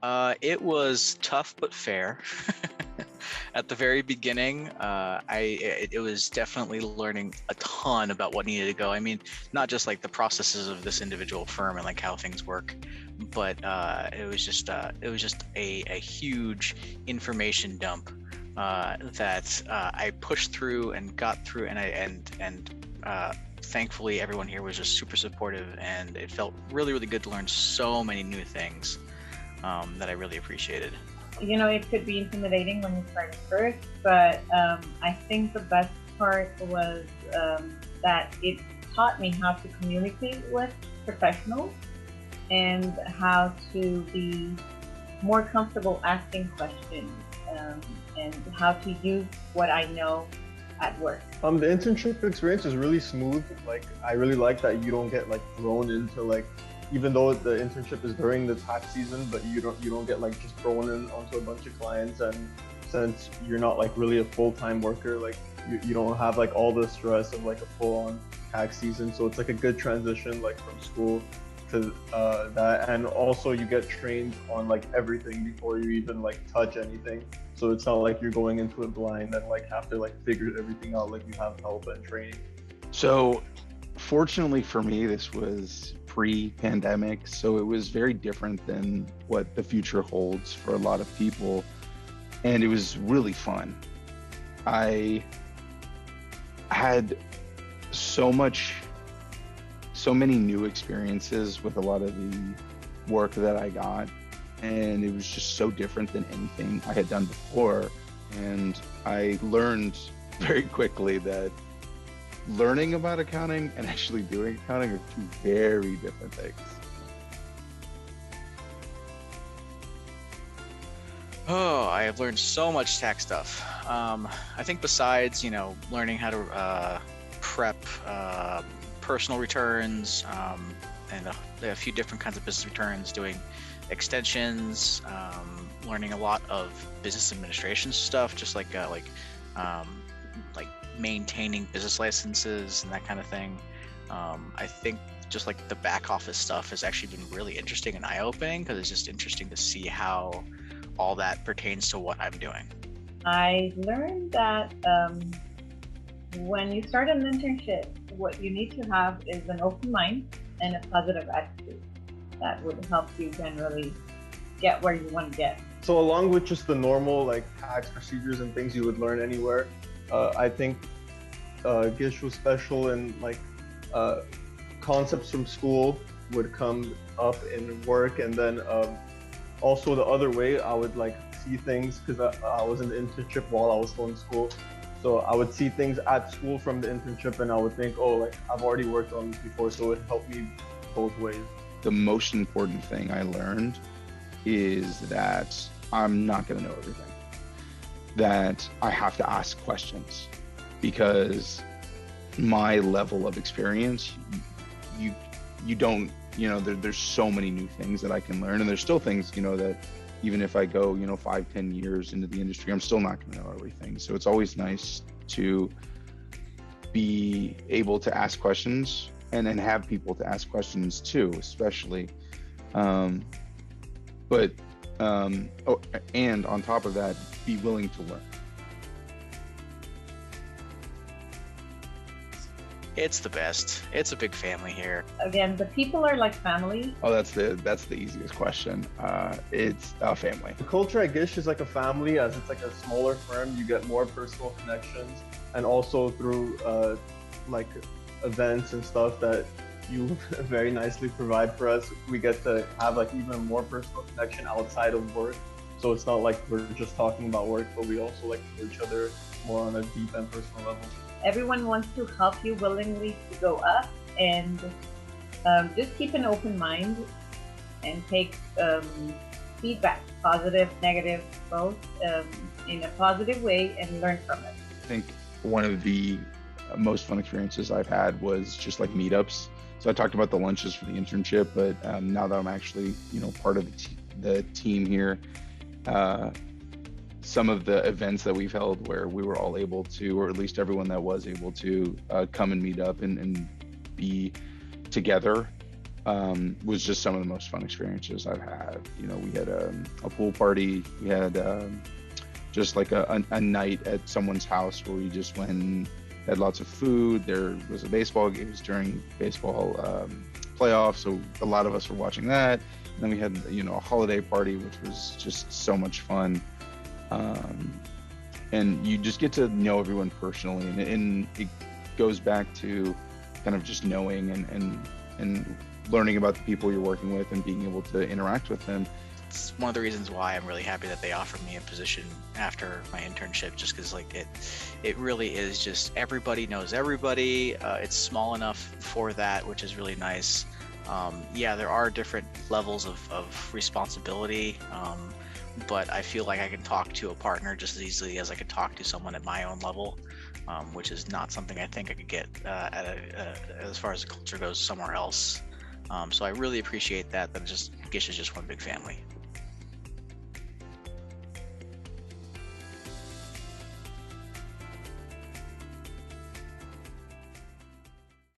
It was tough but fair. At the very beginning, it was definitely learning a ton about what needed to go. I mean, not just like the processes of this individual firm and like how things work, but it was just a huge information dump that I pushed through and got through, and thankfully everyone here was just super supportive, and it felt really really good to learn so many new things that I really appreciated. It could be intimidating when you start first, but I think the best part was that it taught me how to communicate with professionals and how to be more comfortable asking questions, and how to use what I know at work. The internship experience is really smooth. Like, I really like that you don't get like thrown into like, even though the internship is during the tax season, but you don't get like just thrown in onto a bunch of clients. And since you're not like really a full-time worker, like you don't have like all the stress of like a full-on tax season. So it's like a good transition like from school to that. And also you get trained on like everything before you even like touch anything. So it's not like you're going into it blind and like have to like figure everything out. Like, you have help and training. So, fortunately for me, this was pre-pandemic, so it was very different than what the future holds for a lot of people, and it was really fun. I had so many new experiences with a lot of the work that I got, and it was just so different than anything I had done before. And I learned very quickly that learning about accounting and actually doing accounting are two very different things. Oh, I have learned so much tax stuff. I think besides, learning how to prep personal returns, and a few different kinds of business returns, doing extensions, learning a lot of business administration stuff, just like maintaining business licenses and that kind of thing. I think just like the back office stuff has actually been really interesting and eye-opening, because it's just interesting to see how all that pertains to what I'm doing. I learned that when you start an internship, what you need to have is an open mind and a positive attitude. That would help you generally get where you want to get. So along with just the normal like tax procedures and things you would learn anywhere, I think Gish was special, and like concepts from school would come up in work. And then also the other way, I would like see things, because I was in the internship while I was still in school. So I would see things at school from the internship, and I would think, oh, like I've already worked on this before, so it helped me both ways. The most important thing I learned is that I'm not going to know everything. That I have to ask questions, because my level of experience, you don't, there's so many new things that I can learn, and there's still things, that even if I go, 5-10 years into the industry, I'm still not going to know everything. So it's always nice to be able to ask questions, and then have people to ask questions too, especially. And on top of that, be willing to learn. It's the best. It's a big family here. Again, the people are like family. Oh, that's the easiest question. It's a family. The culture at Gish is like a family, as it's like a smaller firm. You get more personal connections, and also through like events and stuff that you very nicely provide for us, we get to have like even more personal connection outside of work. So it's not like we're just talking about work, but we also like know each other more on a deep and personal level. Everyone wants to help you willingly to go up, and just keep an open mind and take feedback, positive, negative, both, in a positive way, and learn from it. I think one of the most fun experiences I've had was just like meetups. So I talked about the lunches for the internship, but now that I'm actually, part of the team here, some of the events that we've held where we were all able to, or at least everyone that was able to, come and meet up and be together was just some of the most fun experiences I've had. You know, we had a pool party. We had just like a night at someone's house where we just went and had lots of food. There was a baseball game. It was during baseball playoffs, so a lot of us were watching that. And then we had, you know, a holiday party, which was just so much fun. And you just get to know everyone personally, and it goes back to kind of just knowing and learning about the people you're working with and being able to interact with them. It's one of the reasons why I'm really happy that they offered me a position after my internship, just because like it really is just everybody knows everybody. It's small enough for that, which is really nice. Yeah, there are different levels of responsibility, but I feel like I can talk to a partner just as easily as I could talk to someone at my own level, which is not something I think I could get as far as the culture goes somewhere else. So I really appreciate that. That just Gish is just one big family.